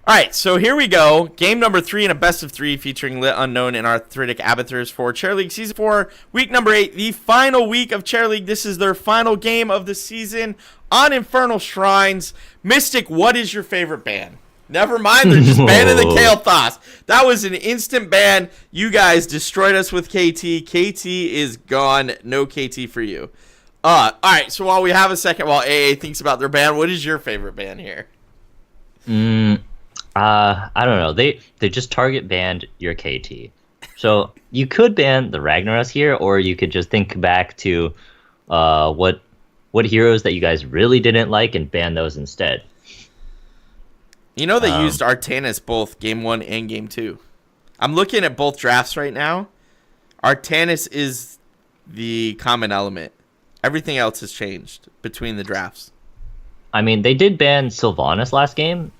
All right, so here we go. Game number 3 in a best of 3 featuring LiT Unknown and Arthritic Abathurs for Chair League Season 4, Week number 8, the final week of Chair League. This is their final game of the season on Infernal Shrines. Mystic, what is your favorite ban? Never mind, they're just banning the Kael'thas. That was an instant ban. You guys destroyed us with KT. KT is gone. No KT for you. All right, so while we have a second, while AA thinks about their ban, what is your favorite ban here? I don't know. They just target banned your KT. So you could ban the Ragnaros here, or you could just think back to what heroes that you guys really didn't like and ban those instead. You know they used Artanis both Game 1 and Game 2. I'm looking at both drafts right now. Artanis is the common element. Everything else has changed between the drafts. I mean, they did ban Sylvanas last game,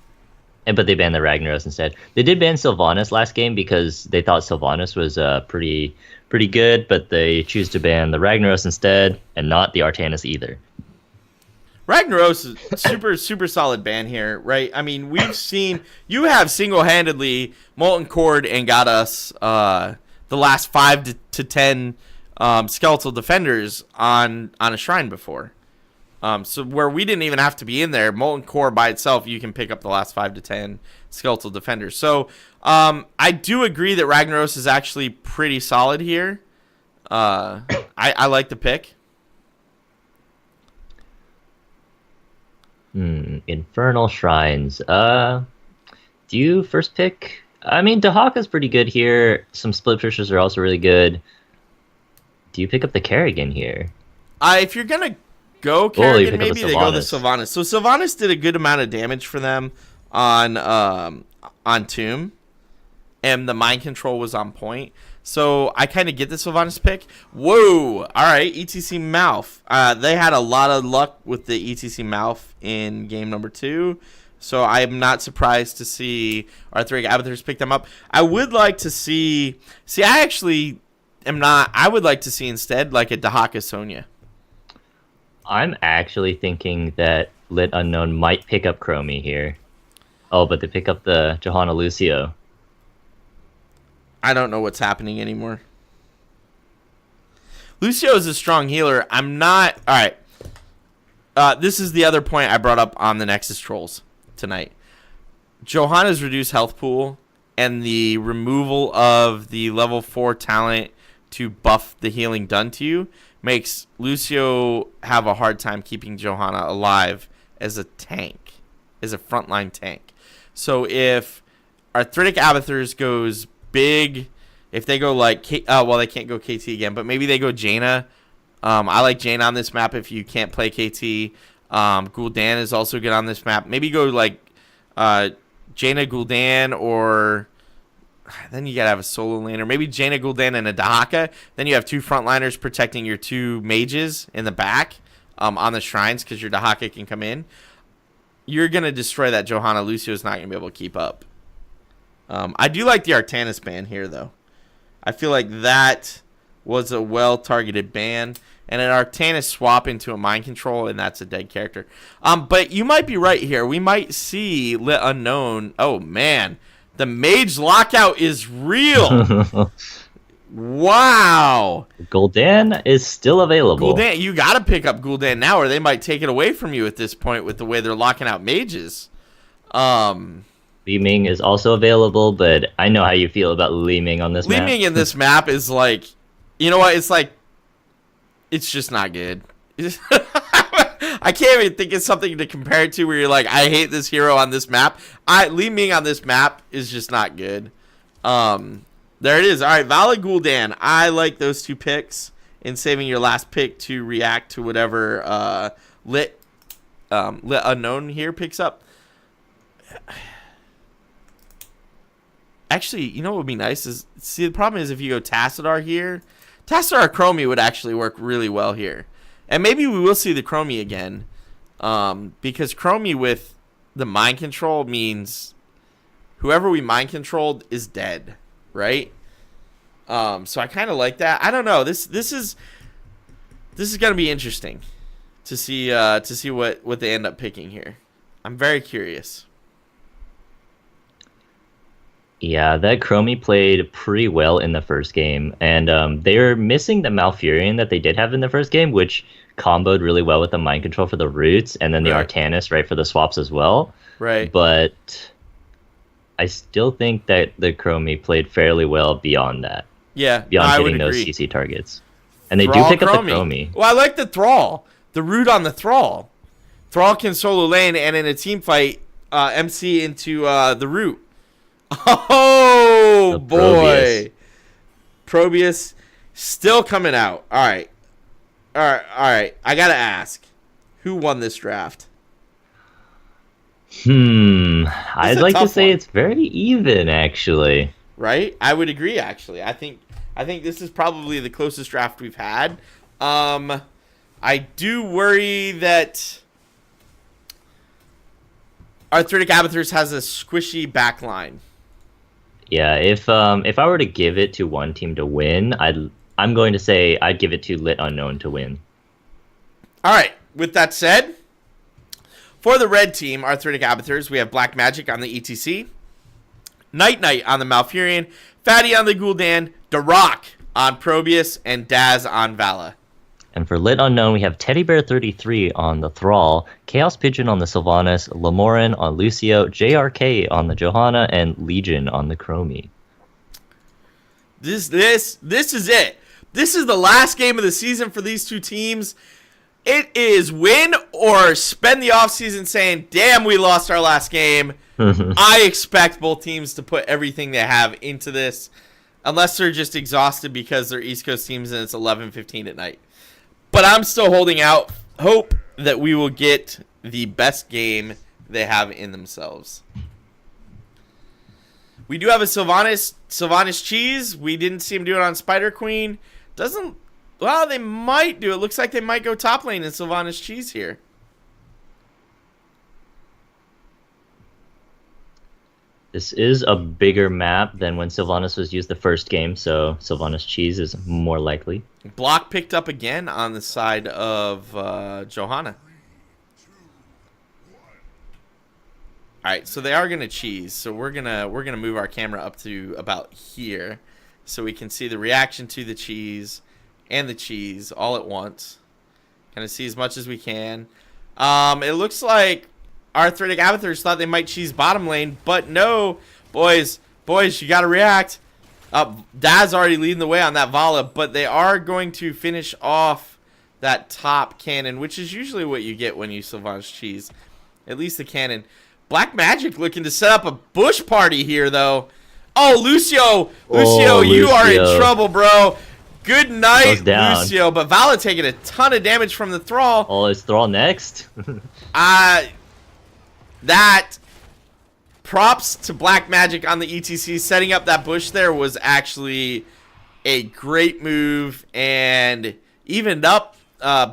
but they banned the Ragnaros instead. They did ban Sylvanas last game because they thought Sylvanas was pretty good, but they choose to ban the Ragnaros instead and not the Artanis either. Ragnaros is super solid ban here, right? I mean, we've seen you have single-handedly Molten Cord and got us the last 5 to 10 skeletal defenders on a shrine before. So where we didn't even have to be in there, Molten Core by itself, you can pick up the last 5 to 10 skeletal defenders. So I do agree that Ragnaros is actually pretty solid here. I like the pick. Infernal Shrines. Do you first pick? I mean, Dahaka's pretty good here. Some split pushers are also really good. Do you pick up the Kerrigan here? If you're going to go Kerrigan, maybe they go the Sylvanas. So Sylvanas did a good amount of damage for them on Tomb, and the mind control was on point. So I kind of get the Sylvanas pick. Whoa! All right, ETC Mouth. They had a lot of luck with the ETC Mouth in game number 2. So I'm not surprised to see Arthritic Abathurs pick them up. I would like to see. I actually am not. I would like to see instead like a Dahaka Sonya. I'm actually thinking that LiT Unknown might pick up Chromie here. Oh, but they pick up the Johanna Lucio. I don't know what's happening anymore. Lucio is a strong healer. I'm not... All right. This is the other point I brought up on the Nexus Trolls tonight. Johanna's reduced health pool and the removal of the level 4 talent to buff the healing done to you makes Lucio have a hard time keeping Johanna alive as a tank, as a frontline tank. So if Arthritic Abathurs goes big, if they go like, well, they can't go KT again, but maybe they go Jaina. I like Jaina on this map if you can't play KT. Gul'dan is also good on this map. Maybe go like Jaina, Gul'dan, or then you gotta have a solo laner. Maybe Jaina, Gul'dan, and a Dahaka. Then you have 2 frontliners protecting your 2 mages in the back on the shrines because your Dahaka can come in. You're gonna destroy that Johanna. Lucio's not gonna be able to keep up. I do like the Artanis ban here, though. I feel like that was a well-targeted ban. And an Artanis swap into a mind control, and that's a dead character. But you might be right here. We might see LiT Unknown. Oh, man. The Mage Lockout is real. Wow. Gul'dan is still available. Gul'dan, you got to pick up Gul'dan now, or they might take it away from you at this point with the way they're locking out mages. Li Ming is also available, but I know how you feel about Li Ming on this map. Li Ming in this map is like, you know what? It's like, it's just not good. I can't even think of something to compare it to where you're like, I hate this hero on this map. Li Ming on this map is just not good. There it is. All right, Vala Gul'dan. I like those 2 picks, and saving your last pick to react to whatever LiT Unknown here picks up. Actually, you know what would be nice is, see, the problem is if you go Tassadar here, Tassadar Chromie would actually work really well here. And maybe we will see the Chromie again, because Chromie with the mind control means whoever we mind controlled is dead, right? So I kind of like that. I don't know. This is gonna be interesting to see what they end up picking here. I'm very curious. Yeah, that Chromie played pretty well in the first game, and they were missing the Malfurion that they did have in the first game, which comboed really well with the mind control for the roots, and then the Right. Artanis right for the swaps as well. Right. But I still think that the Chromie played fairly well beyond that, Yeah, beyond I would hitting those agree. CC targets. And they do Thrall pick up the Chromie. Well, I like the Thrall. The root on the Thrall. Thrall can solo lane and in a team fight MC into the root. Oh, The boy. Probius still coming out. All right. I got to ask. Who won this draft? I'd a like to tough say one. it's very even, actually. Right? I would agree, actually. I think this is probably the closest draft we've had. I do worry that Arthritic Abathurs has a squishy backline. Yeah, if I were to give it to one team to win, I'm going to say I'd give it to LiT Unknown to win. All right. With that said, for the red team, Arthritic Abathurs, we have Black Magic on the ETC, Night on the Malfurion, Fatty on the Gul'dan, Darak on Probius, and Daz on Vala. And for LiT Unknown, we have Teddy Bear 33 on the Thrall, Chaos Pigeon on the Sylvanas, Lamorin on Lucio, JRK on the Johanna, and Legion on the Chromie. This is it. This is the last game of the season for these two teams. It is win or spend the offseason saying, damn, we lost our last game. I expect both teams to put everything they have into this, unless they're just exhausted because they're East Coast teams and it's 11:15 at night. But I'm still holding out hope that we will get the best game they have in themselves. We do have a Sylvanas cheese. We didn't see him do it on Spider Queen. Well, they might do it. Looks like they might go top lane in Sylvanas cheese here. This is a bigger map than when Sylvanas was used the first game, so Sylvanas cheese is more likely. Block picked up again on the side of Johanna. All right, so they are gonna cheese. So we're gonna move our camera up to about here, so we can see the reaction to the cheese and the cheese all at once. Kind of see as much as we can. It looks like Arthritic Abathurs thought they might cheese bottom lane, but no, boys, you gotta react. Daz already leading the way on that Vala, but they are going to finish off that top cannon, which is usually what you get when you Sylvanas cheese. At least the cannon. Black Magic looking to set up a bush party here, though. Oh, Lucio, you are in trouble, bro. Good night, Lucio. But Vala taking a ton of damage from the Thrall. Oh, is Thrall next? That props to Black Magic on the ETC. Setting up that bush there was actually a great move and evened up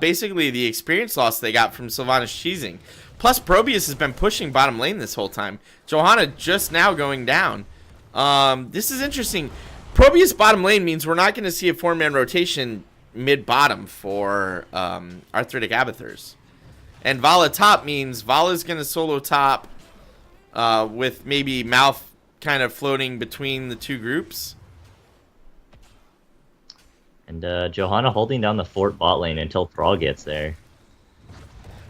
basically the experience loss they got from Sylvanas cheesing. Plus, Probius has been pushing bottom lane this whole time. Johanna just now going down. This is interesting. Probius bottom lane means we're not going to see a 4-man rotation mid-bottom for Arthritic Abathurs. And Vala top means Vala's going to solo top with maybe Mouth kind of floating between the two groups. And Johanna holding down the fort bot lane until Thrall gets there.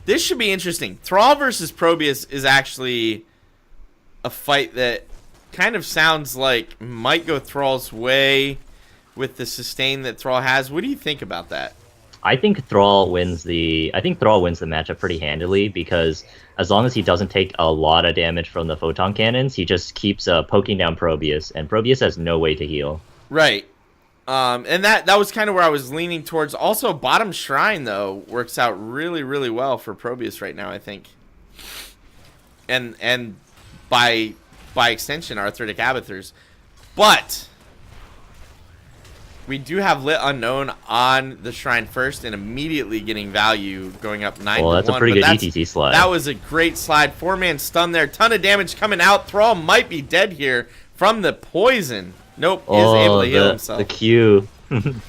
This should be interesting. Thrall versus Probius is actually a fight that kind of sounds like might go Thrall's way with the sustain that Thrall has. What do you think about that? I think Thrall wins the matchup pretty handily because as long as he doesn't take a lot of damage from the photon cannons, he just keeps poking down Probius, and Probius has no way to heal. Right. And that was kind of where I was leaning towards. Also, bottom shrine though works out really, really well for Probius right now, I think. And by extension, Arthritic Abathurs. But we do have LiT Unknown on the shrine first and immediately getting value going up 9 to 1. Well, that's a pretty good ETC slide. That was a great slide. 4-man stun there. Ton of damage coming out. Thrall might be dead here from the poison. Nope, is able to heal himself. The Q.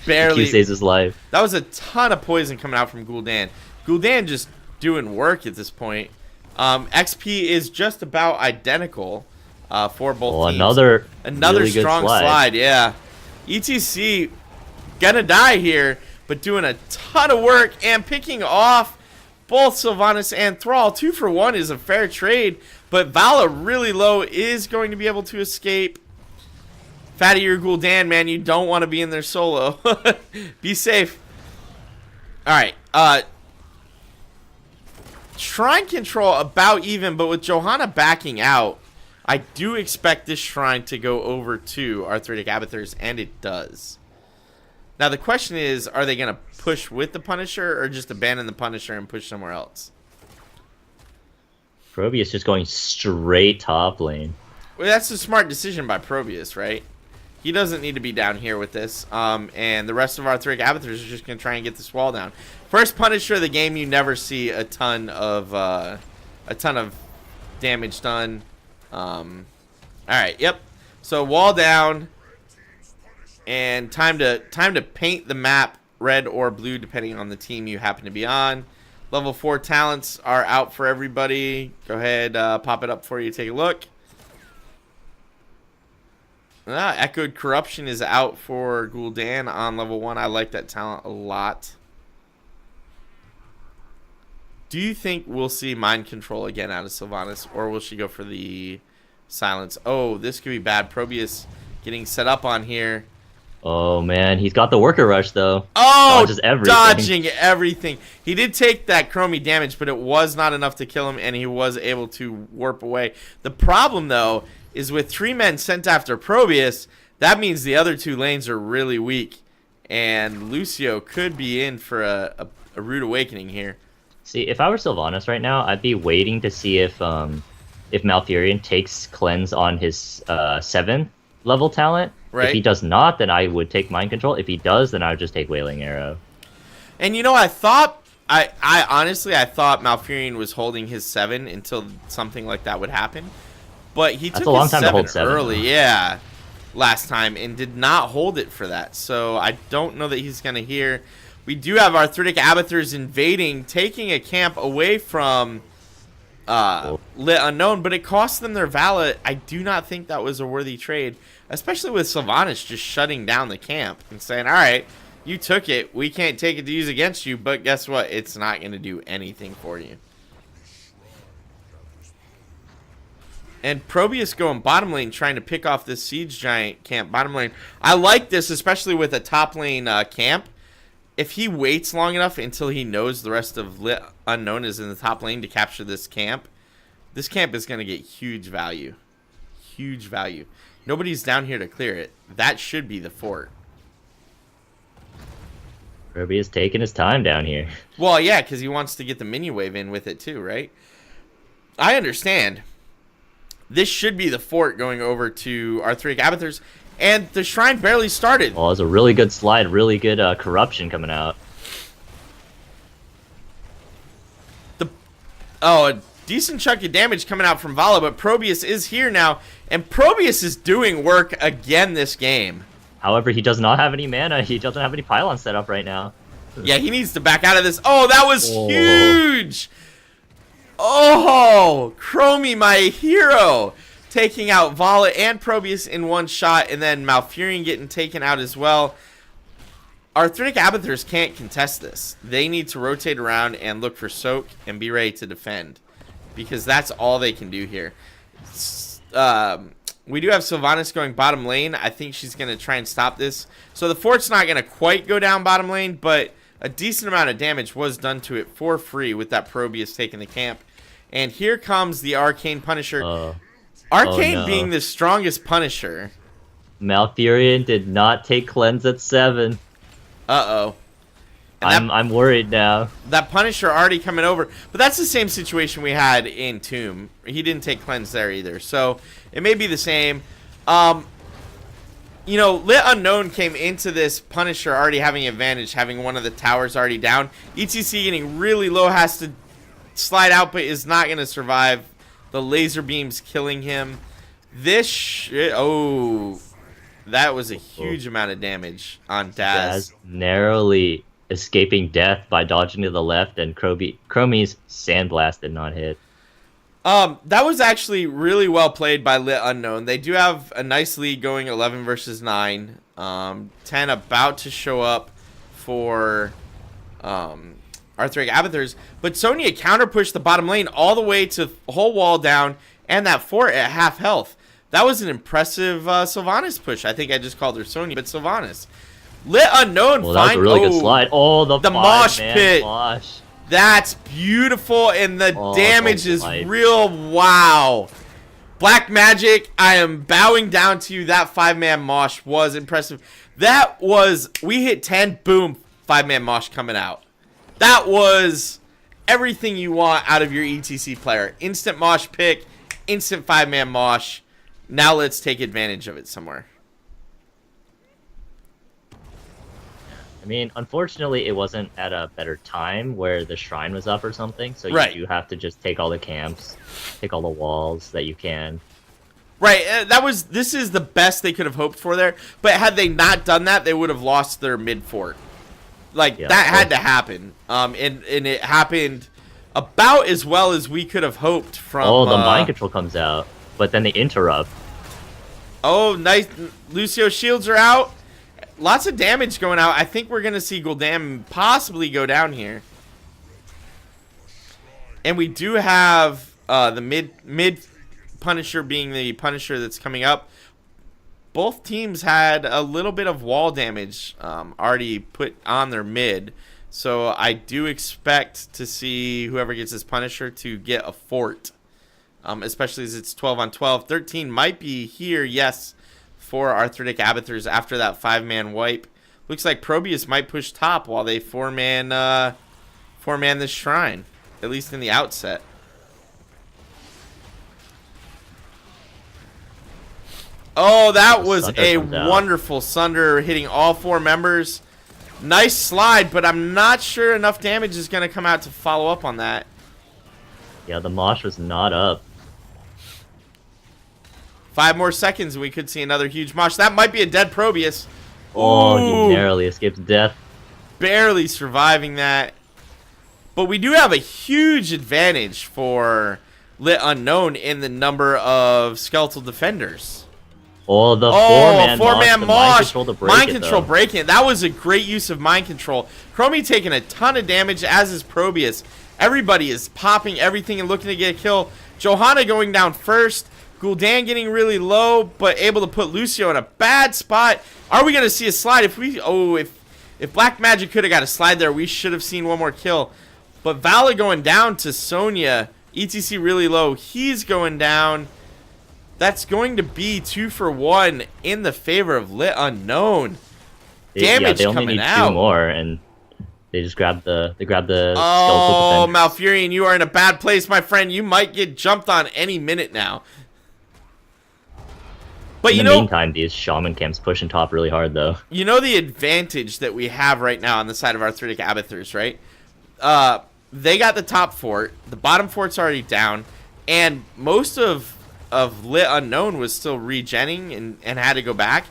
Barely. The Q saves his life. That was a ton of poison coming out from Gul'dan. Gul'dan just doing work at this point. XP is just about identical. for both Oh, teams. another really good strong slide, yeah. ETC gonna die here, but doing a ton of work and picking off both Sylvanas and Thrall. 2 for 1 is a fair trade, but Vala really low is going to be able to escape. Fatty or Gul'dan, man, you don't want to be in there solo. Be safe. Alright, Shrine control about even, but with Johanna backing out, I do expect this shrine to go over to Arthritic Abathurs, and it does. Now the question is, are they going to push with the Punisher or just abandon the Punisher and push somewhere else? Probius just going straight top lane. Well, that's a smart decision by Probius, right? He doesn't need to be down here with this. And the rest of Arthritic Abathurs are just going to try and get this wall down. First Punisher of the game, you never see a ton of damage done. Alright, yep. So wall down. And time to paint the map red or blue depending on the team you happen to be on. Level 4 talents are out for everybody. Go ahead, pop it up for you, take a look. Echoed Corruption is out for Gul'dan on level 1. I like that talent a lot. Do you think we'll see Mind Control again out of Sylvanas, or will she go for the Silence? Oh, this could be bad. Probius getting set up on here. Oh man, he's got the Worker Rush though. Oh, dodges everything. Dodging everything. He did take that Chromie damage, but it was not enough to kill him, and he was able to warp away. The problem, though, is with 3 men sent after Probius, that means the other 2 lanes are really weak, and Lucio could be in for a rude awakening here. See, if I were Sylvanas right now, I'd be waiting to see if Malfurion takes Cleanse on his 7th level talent. Right. If he does not, then I would take Mind Control. If he does, then I would just take Wailing Arrow. And you know, I thought honestly thought Malfurion was holding his 7 until something like that would happen. But he took his 7 early, yeah, last time, and did not hold it for that. So I don't know that he's going to hear. We do have Arthritic Abathurs invading, taking a camp away from LiT Unknown, but it cost them their Vala. I do not think that was a worthy trade, especially with Sylvanas just shutting down the camp and saying, all right, you took it. We can't take it to use against you, but guess what? It's not going to do anything for you. And Probius going bottom lane, trying to pick off this Siege Giant camp bottom lane. I like this, especially with a top lane camp. If he waits long enough until he knows the rest of LiT Unknown is in the top lane to capture this camp is going to get huge value. Huge value. Nobody's down here to clear it. That should be the fort. Probius taking his time down here. Well, yeah, because he wants to get the minion wave in with it too, right? I understand. This should be the fort going over to Arthritic Abathurs. And the shrine barely started. Oh, it's a really good slide. Really good corruption coming out. A decent chunk of damage coming out from Vala, but Probius is here now. And Probius is doing work again this game. However, he does not have any mana. He doesn't have any pylons set up right now. Yeah, he needs to back out of this. Oh, that was huge. Oh, Chromie, my hero, taking out Vala and Probius in one shot, and then Malfurion getting taken out as well. Arthritic Abathurs can't contest this. They need to rotate around and look for soak and be ready to defend, because that's all they can do here. We do have Sylvanas going bottom lane. I think she's going to try and stop this. So the fort's not going to quite go down bottom lane, but a decent amount of damage was done to it for free with that Probius taking the camp. And here comes the Arcane Punisher. Arcane being the strongest Punisher. Malfurion did not take Cleanse at 7. Uh-oh. I'm worried now. That Punisher already coming over. But that's the same situation we had in Tomb. He didn't take Cleanse there either. So it may be the same. You know, LiT Unknown came into this Punisher already having advantage, having one of the towers already down. ETC getting really low, has to slide out, but is not going to survive. The laser beams killing him. Oh, that was a huge amount of damage on Daz. Narrowly escaping death by dodging to the left, and Chromie's Sandblast did not hit. That was actually really well played by LiT Unknown. They do have a nice lead going 11 versus 9. 10 about to show up for Arthritic Abathurs. But Sonya counter pushed the bottom lane all the way to whole wall down and that fort at half health. That was an impressive Sylvanas push. I think I just called her Sonya, but Sylvanas. LiT Unknown. Well, that was a really good slide. Oh, the mosh pit. Mosh. That's beautiful, and the damage is real. Wow. Black Magic, I am bowing down to you. That 5-man mosh was impressive. That was, we hit 10, boom, 5-man mosh coming out. That was everything you want out of your ETC player. Instant mosh pick, instant 5-man mosh. Now let's take advantage of it somewhere. I mean, unfortunately, it wasn't at a better time where the shrine was up or something, so right. You have to just take all the camps, take all the walls that you can. Right, this is the best they could have hoped for there, but had they not done that, they would have lost their mid fort. Like, that had to happen, and it happened about as well as we could have hoped from... Oh, the mind control comes out, but then they interrupt. Oh, nice. Lucio's shields are out. Lots of damage going out. I think we're going to see Gul'dan possibly go down here. And we do have the mid Punisher being the Punisher that's coming up. Both teams had a little bit of wall damage already put on their mid. So I do expect to see whoever gets this Punisher to get a fort. Especially as it's 12 on 12. 13 might be here, yes, for Arthritic Abathurs after that 5-man wipe. Looks like Probius might push top while they 4-man this shrine, at least in the outset. Oh, that was a wonderful Sunder hitting all 4 members. Nice slide, but I'm not sure enough damage is going to come out to follow up on that. Yeah, the mosh was not up. 5 more seconds and we could see another huge mosh. That might be a dead Probius. Oh, he narrowly escapes death. Barely surviving that. But we do have a huge advantage for LiT Unknown in the number of skeletal defenders. Oh, the 4-man mosh. Mind control breaking it. That was a great use of mind control. Chromie taking a ton of damage, as is Probius. Everybody is popping everything and looking to get a kill. Johanna going down first. Gul'dan getting really low, but able to put Lucio in a bad spot. Are we going to see a slide? If Black Magic could have got a slide there, we should have seen one more kill. But Vala going down to Sonya. ETC really low. He's going down. That's going to be 2 for 1 in the favor of LiT Unknown. Damage they only coming need out. 2 more, and they just grab the skeletal defense. Oh, Malfurion, you are in a bad place, my friend. You might get jumped on any minute now. But in the meantime, these shaman camps pushing top really hard, though. You know the advantage that we have right now on the side of Arthritic Abathurs, right? They got the top fort. The bottom fort's already down. And most of LiT Unknown was still regenning and had to go back.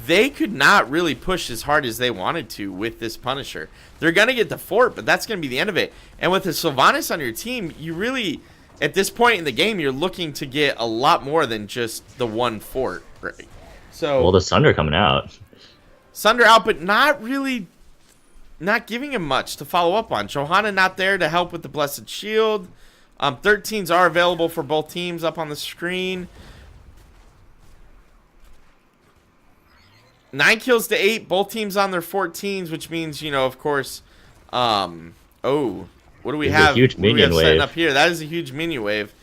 They could not really push as hard as they wanted to with this Punisher. They're going to get the fort, but that's going to be the end of it. And with the Sylvanas on your team, you really, at this point in the game, you're looking to get a lot more than just the one fort. Right. So, well, the Sunder coming out. Sunder out, but not giving him much to follow up on. Johanna not there to help with the Blessed Shield. 13s are available for both teams up on the screen. 9 kills to 8. Both teams on their 14s, which means, of course, what do we have? A huge minion wave setting up here? That is a huge minion wave.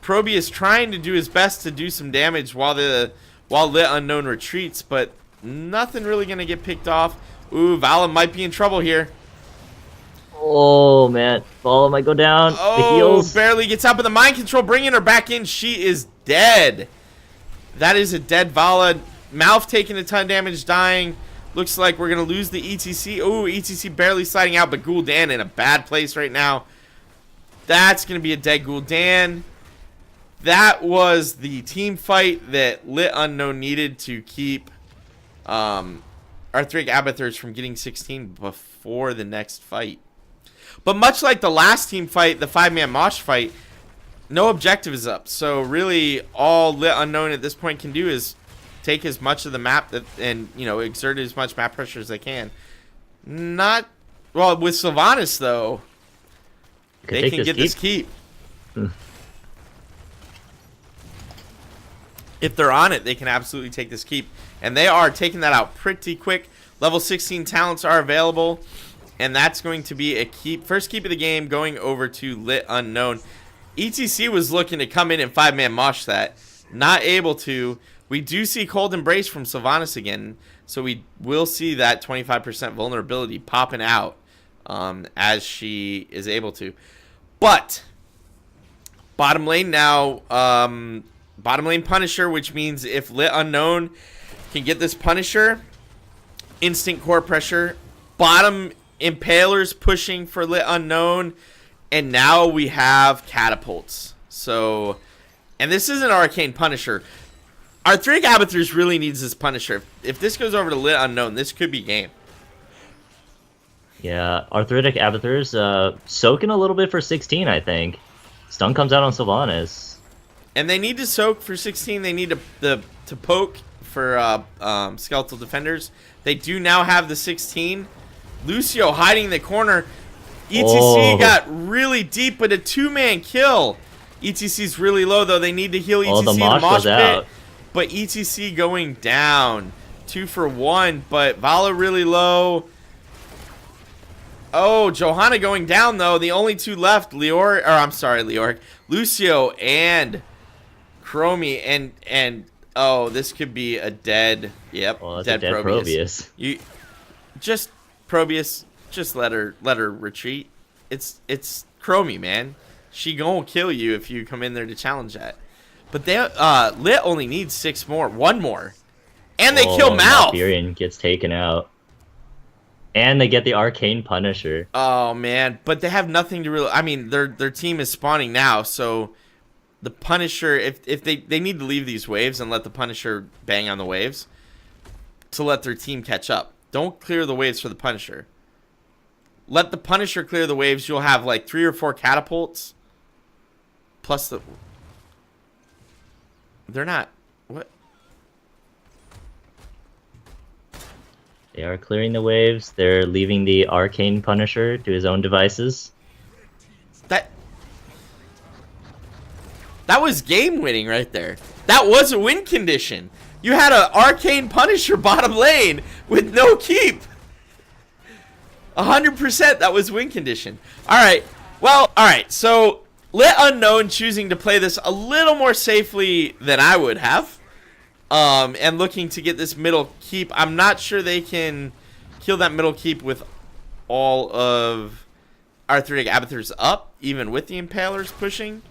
Probius trying to do his best to do some damage while LiT Unknown retreats, but nothing really going to get picked off. Ooh, Vala might be in trouble here. Oh, man. Vala might go down. The heals. Barely gets out, but the mind control bringing her back in. She is dead. That is a dead Vala. Malf taking a ton of damage, dying. Looks like we're going to lose the ETC. Ooh, ETC barely sliding out, but Gul'dan in a bad place right now. That's going to be a dead Gul'dan. That was the team fight that LiT Unknown needed to keep Arthritic Abathurs from getting 16 before the next fight. But much like the last team fight, the 5-man mosh fight, no objective is up. So really, all LiT Unknown at this point can do is take as much of the map and exert as much map pressure as they can. Not well with Sylvanas though. They can get this keep. If they're on it, they can absolutely take this keep. And they are taking that out pretty quick. Level 16 talents are available. And that's going to be a keep. First keep of the game going over to LiT Unknown. ETC was looking to come in and 5-man mosh that. Not able to. We do see Cold Embrace from Sylvanas again. So we will see that 25% vulnerability popping out as she is able to. But bottom lane now, bottom lane Punisher, which means if LiT Unknown can get this Punisher, instant core pressure, bottom Impalers pushing for LiT Unknown, and now we have catapults. So, and this is an arcane Punisher. Arthritic Abathurs really needs this Punisher. If this goes over to LiT Unknown, this could be game. Yeah, Arthritic Abathurs soaking a little bit for 16, I think. Stun comes out on Sylvanas. And they need to soak for 16. They need to poke for Skeletal Defenders. They do now have the 16. Lucio hiding in the corner. ETC got really deep, but a 2-man kill. ETC's really low, though. They need to heal ETC the in the mosh mosh was pit. out. But ETC going down. 2 for 1, but Vala really low. Oh, Johanna going down, though. The only 2 left, Leoric. Lucio and Chromie. And oh, this could be a dead, dead Probius. Probius, just let her retreat. It's Chromie, man. She gonna kill you if you come in there to challenge that. But they LiT only needs 6 more, 1 more, and they kill Mouth. Malfurion gets taken out, and they get the Arcane Punisher. Oh man, but they have nothing to really. I mean, their team is spawning now, so the Punisher. If they need to leave these waves and let the Punisher bang on the waves to let their team catch up. Don't clear the waves for the Punisher. Let the Punisher clear the waves. You'll have like 3 or 4 catapults. Plus the... They're not... What? They are clearing the waves. They're leaving the Arcane Punisher to his own devices. That was game winning right there. That was a win condition. You had an Arcane Punisher bottom lane with no keep. 100% that was win condition. Alright. Well, alright. So, LiT Unknown choosing to play this a little more safely than I would have. And looking to get this middle keep. I'm not sure they can kill that middle keep with all of Arthritic Abathurs up, even with the Impalers pushing.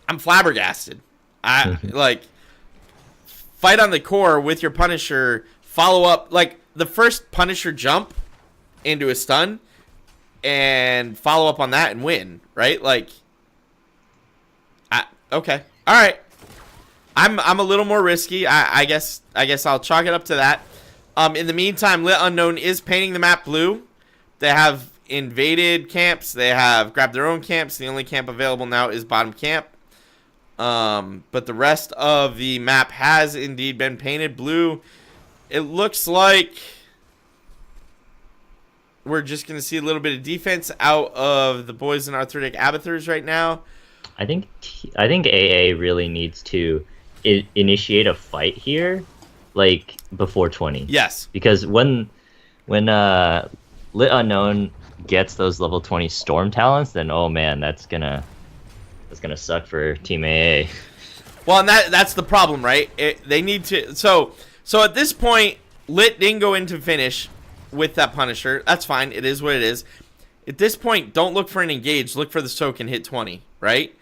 I'm flabbergasted. Like, fight on the core with your Punisher, follow up, like, the first Punisher jump into a stun, and follow up on that and win, right? Like, okay. All right. I'm a little more risky. I guess I'll chalk it up to that. In the meantime, LiT Unknown is painting the map blue. They have invaded camps. They have grabbed their own camps. The only camp available now is bottom camp. But the rest of the map has indeed been painted blue. It looks like we're just going to see a little bit of defense out of the boys in Arthritic Abathurs right now. I think AA really needs to initiate a fight here, like before 20. Yes. Because when LiT Unknown gets those level 20 storm talents, then oh man, that's gonna suck for Team AA. Well, and that's the problem, right? They need to. So at this point, LiT didn't go into finish with that Punisher. That's fine. It is what it is. At this point, don't look for an engage. Look for the soak and hit 20, right?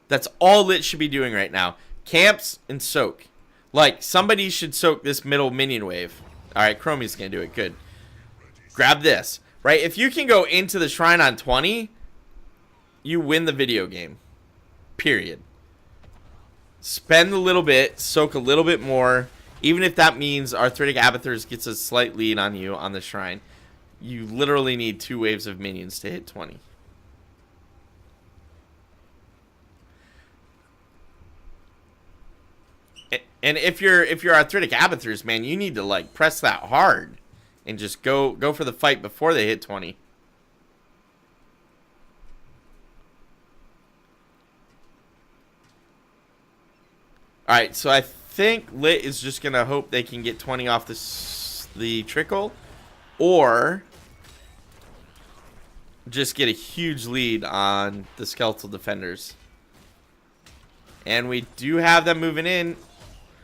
That's all LiT should be doing right now. Camps and soak. Like, somebody should soak this middle minion wave. All right, Chromie's going to do it. Good. Grab this, right? If you can go into the shrine on 20, you win the video game. Period. Spend a little bit, soak a little bit more, even if that means Arthritic Abathurs gets a slight lead on you on the shrine. You literally need 2 waves of minions to hit 20. And if you're Arthritic Abathurs, man, you need to like press that hard and just go for the fight before they hit 20. All right, so I think LiT is just gonna hope they can get 20 off the trickle, or just get a huge lead on the skeletal defenders. And we do have them moving in.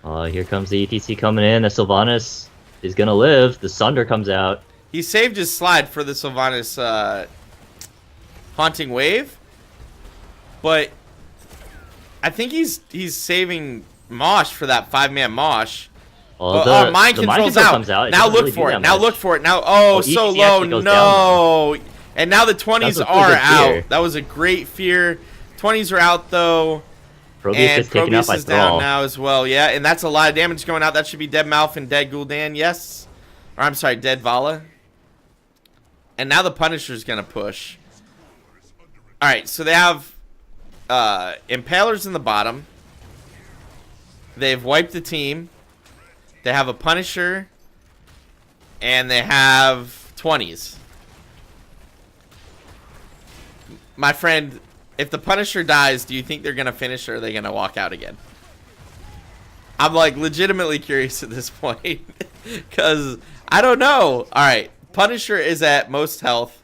Here comes the ETC coming in. The Sylvanas is gonna live. The Sunder comes out. He saved his slide for the Sylvanas Haunting Wave, but I think he's saving Mosh for that 5-man Mosh. Well, mind control's out. Comes out. Now look really for it. Now Now look for it. Now, oh, so ETC low. goes No. And now the 20s That's a are good out. fear. That was a great fear. 20s are out though. Probius And is taken out by Probius is down Thrall. now as well. Yeah, and that's a lot of damage going out. That should be Dead Malf and Dead Gul'dan. Yes. Or I'm sorry, Dead Vala. And now the Punisher's going to push. All right, so they have Impalers in the bottom. They've wiped the team. They have a Punisher. And they have 20s. My friend, if the Punisher dies, do you think they're going to finish or are they going to walk out again? I'm like legitimately curious at this point. Because I don't know. All right. Punisher is at most health.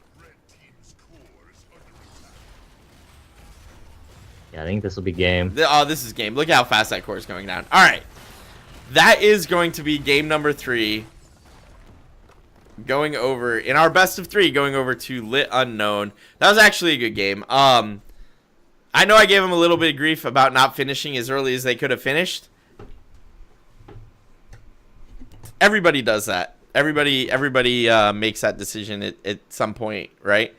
Yeah, I think this will be game. Oh, this is game. Look how fast that core is going down. All right. That is going to be game number 3. Going over, in our best of 3, going over to LiT Unknown. That was actually a good game. I know I gave him a little bit of grief about not finishing as early as they could have finished. Everybody does that. Everybody makes that decision at some point, right?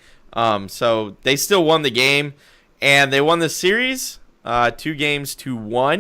So they still won the game, and they won the series 2 games to 1.